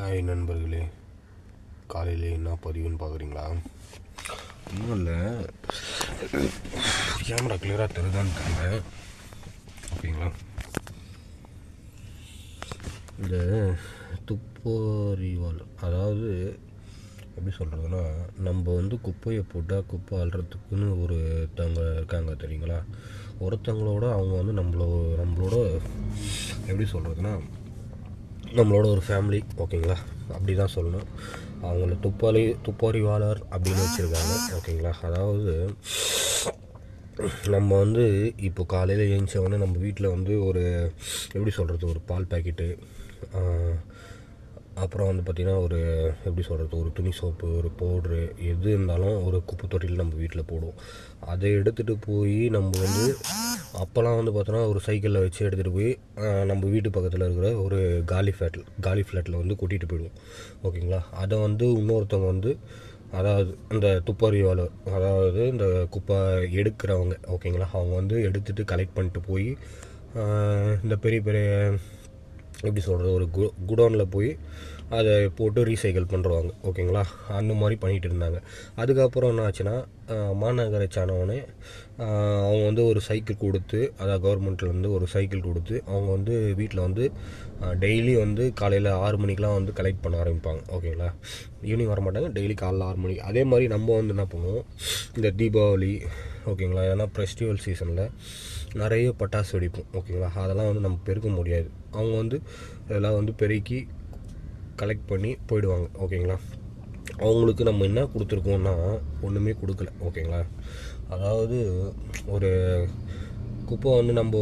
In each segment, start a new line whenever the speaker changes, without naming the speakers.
Hi நண்பர்களே, காலையில் என்ன பதிவுன்னு பார்க்குறீங்களா? ஒன்றும் இல்லை, கேமரா கிளியராக தெரியுதான்னு தெரியல. ஓகேங்களா, இந்த துப்பறிவால், அதாவது எப்படி சொல்கிறதுனா, நம்ம வந்து குப்பையை போட்டால் குப்பை அள்ளுறதுக்குன்னு ஒருத்தவங்க இருக்காங்க தெரியுங்களா. ஒருத்தவங்களோட அவங்க வந்து நம்மளோட எப்படி சொல்கிறதுனா, நம்மளோட ஒரு ஃபேமிலி. ஓகேங்களா, அப்படி தான் சொல்லணும். அவங்கள துப்பறிவாளர் அப்படின்னு வச்சுருக்காங்க. ஓகேங்களா, அதாவது நம்ம வந்து இப்போ காலையில் எழுந்தவொடனே நம்ம வீட்டில் வந்து ஒரு எப்படி சொல்கிறது, ஒரு பால் பாக்கெட்டு, அப்புறம் வந்து பார்த்திங்கன்னா ஒரு எப்படி சொல்கிறது, ஒரு துணி சோப்பு, ஒரு பவுட்ரு, எது இருந்தாலும் ஒரு குப்பை தொட்டியில் நம்ம வீட்டில் போடுவோம். அதை எடுத்துகிட்டு போய் நம்ம வந்து அப்போல்லாம் வந்து பார்த்தோன்னா ஒரு சைக்கிளில் வச்சு எடுத்துகிட்டு போய் நம்ம வீட்டு பக்கத்தில் இருக்கிற ஒரு காலி ஃப்ளாட்டில் வந்து கொட்டிகிட்டு போயிடுவோம். ஓகேங்களா, அதை வந்து இன்னொருத்தவங்க வந்து, அதாவது இந்த துப்பறிவாளர், அதாவது இந்த குப்பை எடுக்கிறவங்க, ஓகேங்களா, அவங்க வந்து எடுத்துகிட்டு கலெக்ட் பண்ணிட்டு போய் இந்த பெரிய பெரிய எப்படி சொல்கிறது, ஒரு குடோனில் போய் அதை போட்டு ரீசைக்கிள் பண்ணுறாங்க. ஓகேங்களா, அந்த மாதிரி பண்ணிகிட்டு இருந்தாங்க. அதுக்கப்புறம் என்ன ஆச்சுன்னா, மாநகராட்சி ஆனவொடனே அவங்க வந்து ஒரு சைக்கிள் கொடுத்து, அதாவது கவர்மெண்ட்லேருந்து ஒரு சைக்கிள் கொடுத்து, அவங்க வந்து வீட்டில் வந்து டெய்லி வந்து காலையில் 6 மணிக்கெலாம் வந்து கலெக்ட் பண்ண ஆரம்பிப்பாங்க. ஓகேங்களா, ஈவினிங் வர மாட்டாங்க, டெய்லி காலைல 6 மணிக்கு. அதே மாதிரி நம்ம வந்து என்ன பண்ணுவோம், இந்த தீபாவளி, ஓகேங்களா, ஏன்னா ஃபெஸ்டிவல் சீசனில் நிறைய பட்டாசு வெடிப்போம். ஓகேங்களா, அதெல்லாம் வந்து நம்ம பெருக்க முடியாது. அவங்க வந்து இதெல்லாம் வந்து பெருக்கி கலெக்ட் பண்ணி போயிடுவாங்க. ஓகேங்களா, அவங்களுக்கு நம்ம என்ன கொடுத்துருக்கோன்னா ஒன்றுமே கொடுக்கல. ஓகேங்களா, அதாவது ஒரு குப்பை வந்து நம்ம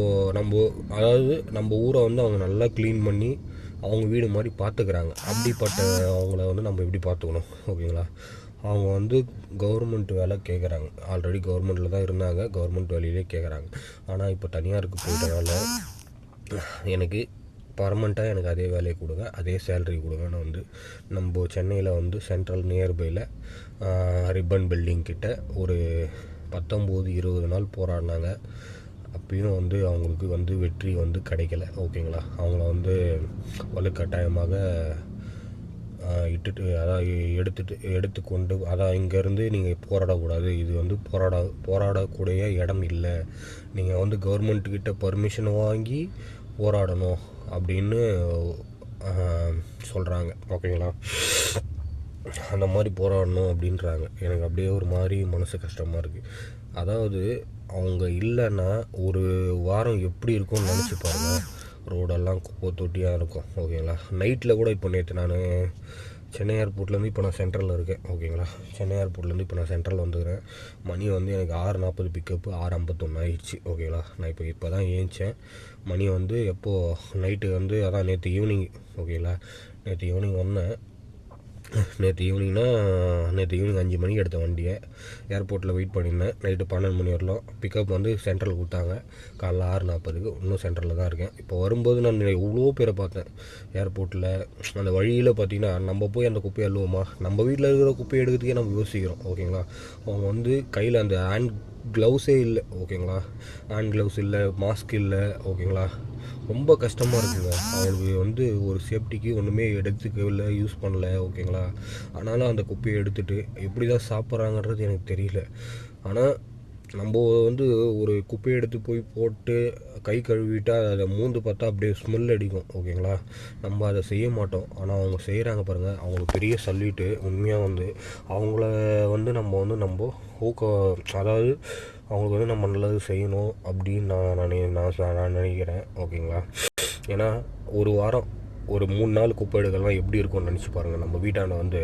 அதாவது நம்ம ஊரை வந்து அவங்க நல்லா க்ளீன் பண்ணி அவங்க வீடு மாதிரி பார்த்துக்கிறாங்க. அப்படிப்பட்ட அவங்கள வந்து நம்ம எப்படி பார்த்துக்கணும். ஓகேங்களா, அவங்க வந்து கவர்மெண்ட் வேலை கேட்குறாங்க. ஆல்ரெடி கவர்மெண்ட்டில் தான் இருந்தாங்க, கவர்மெண்ட் வேலையிலே கேட்குறாங்க. ஆனால் இப்போ தனியாருக்கு போயிட்டனால எனக்கு பர்மனெண்ட்டாக எனக்கு அதே வேலையை கொடுங்க, அதே சேலரி கொடுங்கன்னு வந்து நம்ம சென்னையில் வந்து சென்ட்ரல் நியர்பையில் ரிப்பன் பில்டிங் கிட்ட ஒரு 19-20 நாள் போராடினாங்க. அப்பயும் வந்து அவங்களுக்கு வந்து வெற்றி வந்து கிடைக்கல. ஓகேங்களா, அவங்கள வந்து வலுக்கட்டாயமாக எடுத்துக்கொண்டு, அதான் இங்கேருந்து நீங்கள் போராடக்கூடாது, இது வந்து போராடக்கூடிய இடம் இல்லை, நீங்கள் வந்து கவர்மெண்ட்டுக்கிட்ட பர்மிஷன் வாங்கி போராடணும் அப்படின்னு சொல்கிறாங்க. ஓகேங்களா, அந்த மாதிரி போராடணும் அப்படின்றாங்க. எனக்கு அப்படியே ஒரு மாதிரி மனசு கஷ்டமாக இருக்குது. அதாவது அவங்க இல்லைன்னா ஒரு வாரம் எப்படி இருக்கும்னு நினச்சி பாருங்கள். ரோடெல்லாம் குப்பை தொட்டியாக இருக்கும். ஓகேங்களா, நைட்டில் கூட இப்போ நேற்று நான் சென்னை ஏர்போர்ட்லேருந்து இப்போ நான் சென்ட்ரலில் இருக்கேன். ஓகேங்களா, சென்னை ஏர்போர்ட்லேருந்து இப்போ நான் சென்ட்ரல் வந்துக்கிறேன். மணி வந்து எனக்கு 6:40 பிக்கப்பு, 6:51 ஆயிடுச்சு. ஓகேங்களா, நான் இப்போ தான் ஏந்திச்சேன். மணி வந்து எப்போது நைட்டு வந்து அதான் நேற்று ஈவினிங். ஓகேங்களா, நேற்று ஈவினிங் வந்தேன். நேற்று ஈவினிங் 5 மணிக்கு எடுத்த வண்டியை ஏர்போர்ட்டில் வெயிட் பண்ணியிருந்தேன். நைட்டு 12 மணி வரலாம். பிக்கப் வந்து சென்ட்ரல் கொடுத்தாங்க காலைல 6:40. இன்னும் சென்ட்ரலில் தான் இருக்கேன். இப்போ வரும்போது நான் எவ்வளோ பேரை பார்த்தேன் ஏர்போர்ட்டில். அந்த வழியில் பார்த்தீங்கன்னா, நம்ம போய் அந்த குப்பையை அள்ளுவோமா, நம்ம வீட்டில் இருக்கிற குப்பையை எடுக்கிறதுக்கே நம்ம யோசிக்கிறோம். ஓகேங்களா, அவங்க வந்து கையில் அந்த ஹேண்ட் க்ளவுஸே இல்லை. ஓகேங்களா, ஹேண்ட் க்ளவுஸ் இல்லை, மாஸ்க் இல்லை. ஓகேங்களா, ரொம்ப கஷ்டமாக இருக்குங்க. அவங்களுக்கு வந்து ஒரு சேஃப்டிக்கு ஒன்றுமே எடுத்துக்கவில்லை, யூஸ் பண்ணல. ஓகேங்களா, ஆனாலும் அந்த குப்பையை எடுத்துகிட்டு எப்படி தான் சாப்பிட்றாங்கன்றது எனக்கு தெரியல. ஆனால் நம்ம வந்து ஒரு குப்பையை எடுத்து போய் போட்டு கை கழுவிட்டால் அதை மூந்து பார்த்தா அப்படியே ஸ்மெல் அடிக்கும். ஓகேங்களா, நம்ம அதை செய்ய மாட்டோம். ஆனால் அவங்க செய்கிறாங்க பாருங்கள், அவங்களுக்கு பெரிய சல்யூட்டு. உண்மையாக வந்து அவங்கள வந்து நம்ம அதாவது அவங்களுக்கு வந்து நம்ம நல்லது செய்யணும் அப்படின்னு நான் நினைக்கிறேன். ஓகேங்களா, ஏன்னா ஒரு வாரம் ஒரு 3 நாள் குப்பை எடுக்கலாம் எப்படி இருக்கும்னு நினச்சி பாருங்கள். நம்ம வீட்டாண்ட வந்து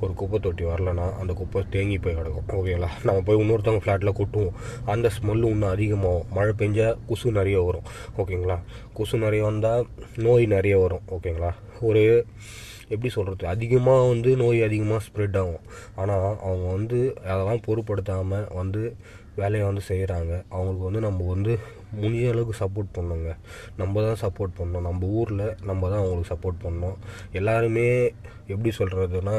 ஒரு குப்பை தொட்டி வரலன்னா அந்த குப்பை தேங்கி போய் கிடக்கும். ஓகேங்களா, நம்ம போய் இன்னொருத்தவங்க ஃப்ளாட்டில் கொட்டுவோம், அந்த ஸ்மெல்லு இன்னும் அதிகமாகும். மழை பெஞ்சால் கொசு நிறைய வரும். ஓகேங்களா, கொசு நிறைய வந்தால் நோய் நிறைய வரும். ஓகேங்களா, ஒரு எப்படி சொல்கிறது, அதிகமாக வந்து நோய் அதிகமாக ஸ்ப்ரெட் ஆகும். ஆனால் அவங்க வந்து அதெல்லாம் பொருட்படுத்தாமல் வந்து வேலையை வந்து செய்கிறாங்க. அவங்களுக்கு வந்து நம்ம வந்து முடிஞ்ச அளவுக்கு சப்போர்ட் பண்ணோங்க. நம்ம தான் சப்போர்ட் பண்ணோம். நம்ம ஊரில் நம்ம தான் அவங்களுக்கு சப்போர்ட் பண்ணோம். எல்லாருமே எப்படி சொல்கிறதுனா,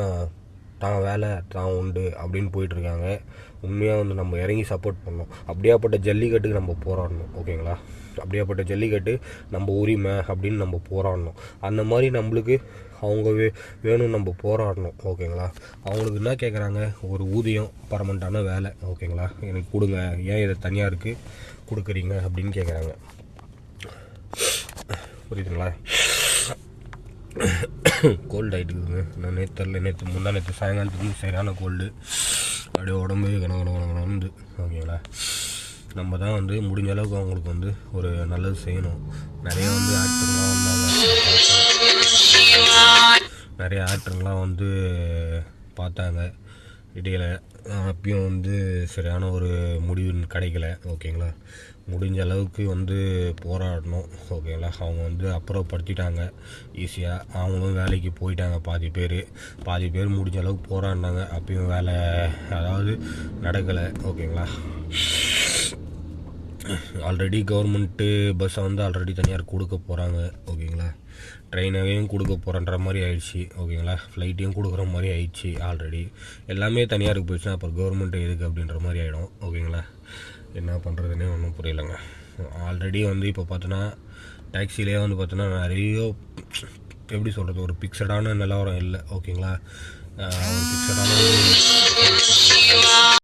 தான் வேலை தான் உண்டு அப்படின்னு போயிட்டுருக்காங்க. உண்மையாக வந்து நம்ம இறங்கி சப்போர்ட் பண்ணோம். அப்படியாப்பட்ட ஜல்லிக்கட்டுக்கு நம்ம போராடணும். ஓகேங்களா, அப்படியாப்பட்ட ஜல்லிக்கட்டு நம்ம உரிமை அப்படின்னு நம்ம போராடணும். அந்த மாதிரி நம்மளுக்கு அவங்க வேணும் நம்ம போராடணும். ஓகேங்களா? அவங்களுக்கு என்ன கேட்குறாங்க, ஒரு ஊதியம், பர்மனெண்ட்டான வேலை. ஓகேங்களா? எனக்கு கொடுங்க, ஏன் இதை தனியாக இருக்குது கொடுக்குறீங்க அப்படின்னு கேட்குறாங்க. புரியுதுங்களா? கோல்டு ஆகிட்டுக்குதுங்க. நான் நேற்று முந்தா நேற்று சாயங்காலத்துக்கு சரியான கோல்டு, அப்படியே உடம்பு கணந்து. ஓகேங்களா? நம்ம தான் வந்து முடிஞ்ச அளவுக்கு அவங்களுக்கு வந்து ஒரு நல்லது செய்யணும். நிறைய வந்து ஆக்டர்லாம் வந்தாங்க, நிறைய ஆக்டர்லாம் வந்து பார்த்தாங்க இடையில். அப்பயும் வந்து சரியான ஒரு முடிவு கிடைக்கல. ஓகேங்களா? முடிஞ்ச அளவுக்கு வந்து போராடணும். ஓகேங்களா? அவங்க வந்து அப்புறப்படுத்திட்டாங்க ஈஸியாக. அவங்களும் வேலைக்கு போயிட்டாங்க. பாதி பேர் முடிஞ்ச அளவுக்கு போராடினாங்க. அப்பயும் வேலை அதாவது நடக்கலை. ஓகேங்களா? ஆல்ரெடி கவர்மெண்ட்டு பஸ்ஸை வந்து ஆல்ரெடி தனியார் கொடுக்க போகிறாங்க. ஓகேங்களா? ட்ரெயினாவையும் கொடுக்க போகிறன்ற மாதிரி ஆயிடுச்சு. ஓகேங்களா? ஃப்ளைட்டையும் கொடுக்குற மாதிரி ஆயிடுச்சு. ஆல்ரெடி எல்லாமே தனியாருக்கு போயிடுச்சுன்னா அப்புறம் கவர்மெண்ட்டு எதுக்கு அப்படின்ற மாதிரி ஆகிடும். ஓகேங்களா? என்ன பண்ணுறதுன்னே ஒன்றும் புரியலைங்க. ஆல்ரெடி வந்து இப்போ பார்த்தோன்னா டாக்ஸிலே வந்து பார்த்தோன்னா நிறைய எப்படி சொல்கிறது, ஒரு பிக்சடான நிலவரம் இல்லை. ஓகேங்களா? ஒரு பிக்சடான